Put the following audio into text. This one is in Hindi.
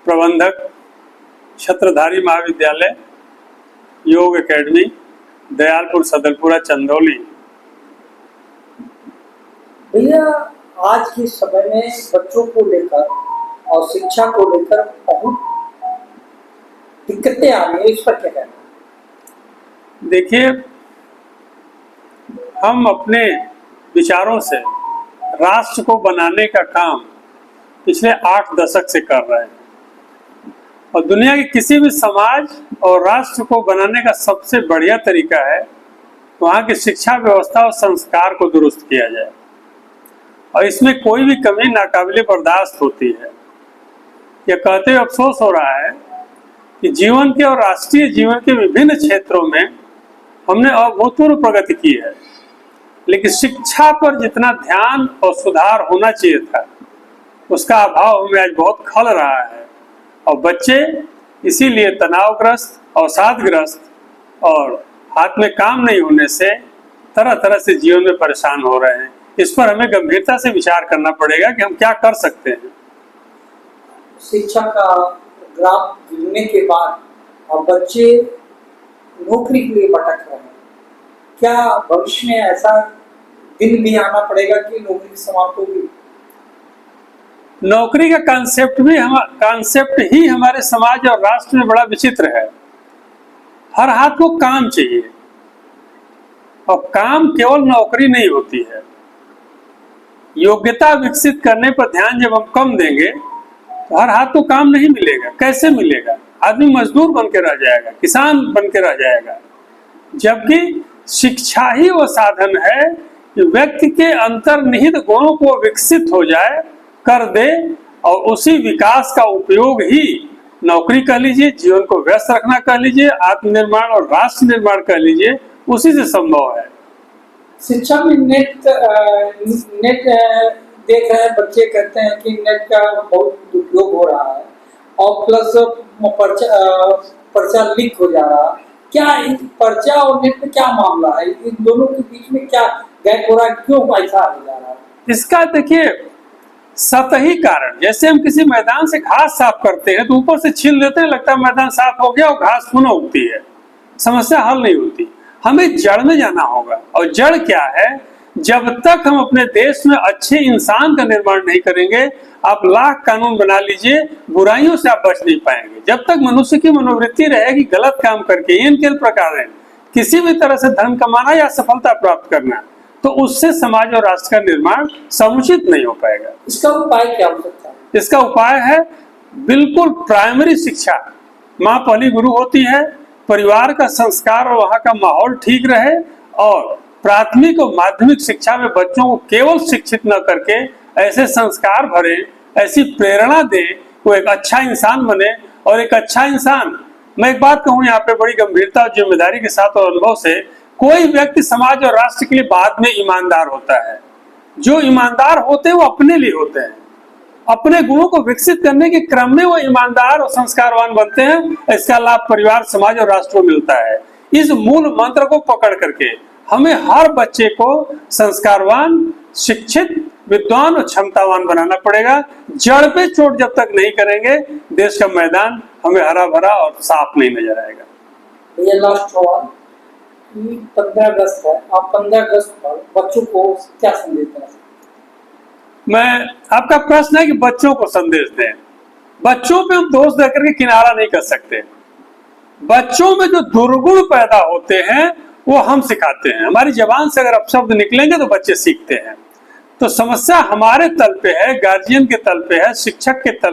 प्रबंधक, छत्रधारी महाविद्यालय, योग एकेडमी, दयालपुर सदरपुरा, चंदौली। भैया, आज के समय में बच्चों को लेकर और शिक्षा को लेकर बहुत दिक्कतें आ रही है, इस पर क्या कहना? देखिए, हम अपने विचारों से राष्ट्र को बनाने का काम पिछले 8 दशक से कर रहे हैं और दुनिया के किसी भी समाज और राष्ट्र को बनाने का सबसे बढ़िया तरीका है वहाँ की शिक्षा व्यवस्था और संस्कार को दुरुस्त किया जाए और इसमें कोई भी कमी नाकाबिले बर्दाश्त होती है। यह कहते हुए अफसोस हो रहा है कि जीवन के और राष्ट्रीय जीवन के विभिन्न क्षेत्रों में हमने अभूतपूर्व प्रगति की है, लेकिन शिक्षा पर जितना ध्यान और सुधार होना चाहिए था उसका अभाव हमें आज बहुत खल रहा है और बच्चे इसीलिए तनावग्रस्त, अवसादग्रस्त और हाथ में काम नहीं होने से तरह तरह से जीवन में परेशान हो रहे हैं। इस पर हमें गंभीरता से विचार करना पड़ेगा कि हम क्या कर सकते हैं। शिक्षा का ग्राफ गिरने के बाद अब बच्चे नौकरी के लिए भटक रहे हैं। क्या भविष्य में ऐसा दिन भी आना पड़ेगा कि नौकरी समाप्त होगी? नौकरी का कांसेप्ट ही हमारे समाज और राष्ट्र में बड़ा विचित्र है। हर हाथ को काम चाहिए और काम केवल नौकरी नहीं होती है। योग्यता विकसित करने पर ध्यान जब हम कम देंगे तो हर हाथ को काम नहीं मिलेगा। कैसे मिलेगा? आदमी मजदूर बन के रह जाएगा, किसान बन के रह जाएगा। जबकि शिक्षा ही वो साधन है कि व्यक्ति के अंतर्निहित गुणों को विकसित हो जाए, कर दे और उसी विकास का उपयोग ही नौकरी कह लीजिए, जीवन को व्यस्त रखना कह लीजिए, आत्मनिर्माण और राष्ट्र निर्माण कह लीजिए, उसी से संभव है। शिक्षा में नेट देख रहे हैं, बच्चे कहते हैं कि नेट का बहुत दुरुपयोग हो रहा है और प्लस पर्चा लीक हो जा रहा है। क्या इन पर्चा और नेट में क्या मामला है? इन दोनों के बीच में क्या गैप हो रहा है? क्यों ऐसा हो जा रहा है? इसका देखिए सतही कारण, जैसे हम किसी मैदान से घास साफ करते हैं तो ऊपर से छील देते हैं, लगता है मैदान साफ हो गया और घास पुनः उगती है, समस्या हल नहीं होती। हमें जड़ में जाना होगा और जड़ क्या है? जब तक हम अपने देश में अच्छे इंसान का निर्माण नहीं करेंगे, आप लाख कानून बना लीजिए, बुराइयों से आप बच नहीं पाएंगे। जब तक मनुष्य की मनोवृत्ति रहेगी गलत काम करके इन केवल प्रकार है किसी भी तरह से धन कमाना या सफलता प्राप्त करना, तो उससे समाज और राष्ट्र का निर्माण समुचित नहीं हो पाएगा। इसका उपाय क्या हो सकता है? इसका उपाय है बिल्कुल प्राइमरी शिक्षा। माँ पहली गुरु होती है, परिवार का संस्कार और वहाँ का माहौल ठीक रहे और प्राथमिक और माध्यमिक शिक्षा में बच्चों को केवल शिक्षित न करके ऐसे संस्कार भरे, ऐसी प्रेरणा दे वो एक अच्छा इंसान बने। और एक अच्छा इंसान, मैं एक बात कहूँ यहाँ पे बड़ी गंभीरता और जिम्मेदारी के साथ और अनुभव से, कोई व्यक्ति समाज और राष्ट्र के लिए बाद में ईमानदार होता है। जो ईमानदार होते हैं वो अपने लिए होते हैं, अपने गुणों को विकसित करने के क्रम में वो ईमानदार और संस्कारवान बनते हैं। इसका लाभ परिवार, समाज और राष्ट्र को मिलता है। इस मूल मंत्र को पकड़ करके हमें हर बच्चे को संस्कारवान, शिक्षित, विद्वान और क्षमतावान बनाना पड़ेगा। जड़ पे चोट जब तक नहीं करेंगे देश का मैदान हमें हरा भरा और साफ नहीं नजर आएगा। ये लास्ट सवाल, 15 अगस्त है, आप 15 अगस्त पर बच्चों को क्या संदेश देना? मैं, आपका प्रश्न है कि बच्चों को संदेश दें। बच्चों पे हम दोष देकर के किनारा नहीं कर सकते। बच्चों में जो दुर्गुण पैदा होते हैं वो हम सिखाते हैं। हमारी जबान से अगर अपशब्द निकलेंगे तो बच्चे सीखते हैं। तो समस्या हमारे तल पे है, गार्जियन के तल पे है, शिक्षक के तल